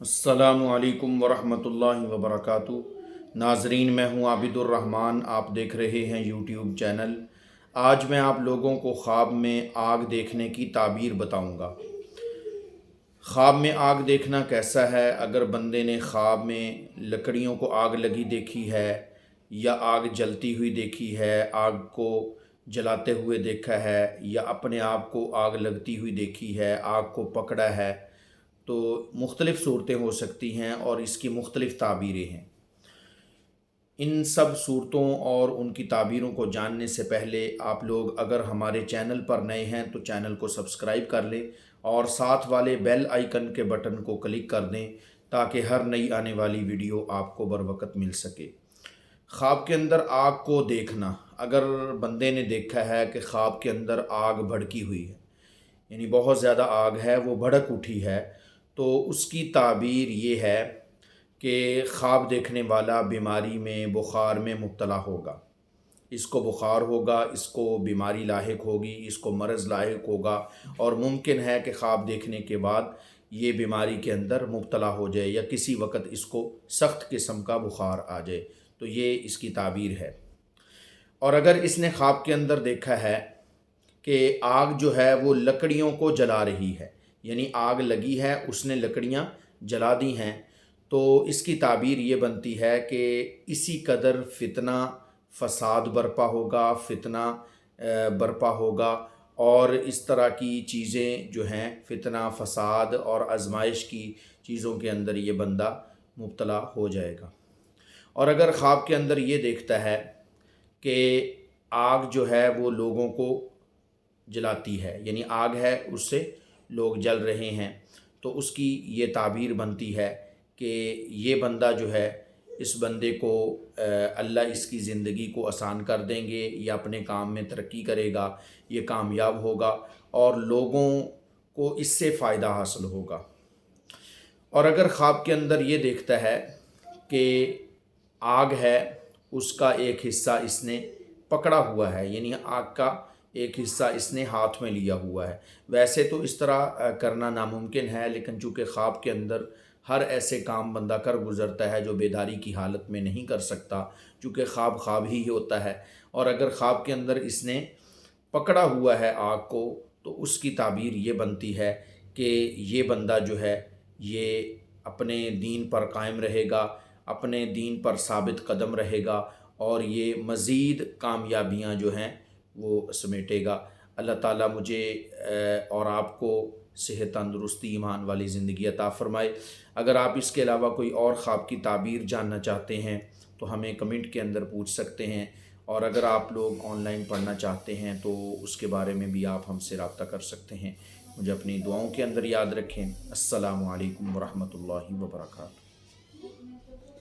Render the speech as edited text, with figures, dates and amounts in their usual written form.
अस्सलामु अलैकुम वरहमतुल्लाहि वबरकातुहू। नाजरीन, मैं हूँ आबिदुर्रहमान। आप देख रहे हैं यूट्यूब चैनल। आज मैं आप लोगों को ख्वाब में आग देखने की ताबीर बताऊँगा। ख्वाब में आग देखना कैसा है? अगर बंदे ने ख्वाब में लकड़ियों को आग लगी देखी है, या आग जलती हुई देखी है, आग को जलाते हुए देखा है, या अपने आप को आग लगती हुई देखी है, आग को पकड़ा है, तो मुख्तलिफ़ सूरतें हो सकती हैं और इसकी मुख्तलिफ़ ताबीरें हैं। इन सब सूरतों और उनकी ताबीरों को जानने से पहले आप लोग अगर हमारे चैनल पर नए हैं तो चैनल को सब्सक्राइब कर लें और साथ वाले बेल आइकन के बटन को क्लिक कर दें ताकि हर नई आने वाली वीडियो आपको बर वक्त मिल सके। ख्वाब के अंदर आग को देखना, अगर बंदे ने देखा है कि ख्वाब के अंदर आग भड़की हुई है, यानी बहुत ज़्यादा आग है, वो भड़क उठी है, तो उसकी ताबीर ये है कि ख्वाब देखने वाला बीमारी में, बुखार में मुब्तला होगा। इसको बुखार होगा, इसको बीमारी लाहिक होगी, इसको मरज़ लाहिक होगा, और मुमकिन है कि ख्वाब देखने के बाद ये बीमारी के अंदर मुब्तला हो जाए या किसी वक्त इसको सख्त किस्म का बुखार आ जाए। तो ये इसकी ताबीर है। और अगर इसने ख्वाब के अंदर देखा है कि आग जो है वो लकड़ियों को जला रही है, यानी आग लगी है, उसने लकड़ियाँ जला दी हैं, तो इसकी ताबीर ये बनती है कि इसी कदर फितना फसाद बर्पा होगा, फितना बर्पा होगा, और इस तरह की चीज़ें जो हैं, फितना फसाद और आजमाइश की चीज़ों के अंदर ये बंदा मुब्तला हो जाएगा। और अगर ख्वाब के अंदर ये देखता है कि आग जो है वो लोगों को जलाती है, यानी आग है, उससे लोग जल रहे हैं, तो उसकी ये ताबीर बनती है कि ये बंदा जो है, इस बंदे को अल्लाह इसकी ज़िंदगी को आसान कर देंगे, या अपने काम में तरक्की करेगा, ये कामयाब होगा और लोगों को इससे फ़ायदा हासिल होगा। और अगर ख्वाब के अंदर ये देखता है कि आग है, उसका एक हिस्सा इसने पकड़ा हुआ है, यानी आग का एक हिस्सा इसने हाथ में लिया हुआ है। वैसे तो इस तरह करना नामुमकिन है, लेकिन चूँकि ख्वाब के अंदर हर ऐसे काम बंदा कर गुज़रता है जो बेदारी की हालत में नहीं कर सकता, चूँकि ख्वाब ख्वाब ही होता है। और अगर ख्वाब के अंदर इसने पकड़ा हुआ है आग को, तो उसकी ताबीर ये बनती है कि ये बंदा जो है, ये अपने दीन पर कायम रहेगा, अपने दीन पर साबित कदम रहेगा, और ये मज़ीद कामयाबियाँ जो हैं वो समेटेगा। अल्लाह ताला मुझे और आपको सेहत, तंदुरुस्ती, ईमान वाली ज़िंदगी अता फ़रमाए। अगर आप इसके अलावा कोई और ख्वाब की ताबीर जानना चाहते हैं तो हमें कमेंट के अंदर पूछ सकते हैं, और अगर आप लोग ऑनलाइन पढ़ना चाहते हैं तो उसके बारे में भी आप हमसे रब्ता कर सकते हैं। मुझे अपनी दुआओं के अंदर याद रखें। अस्सलामु अलैकुम वरहमतुल्लाहि वबरकातुहू।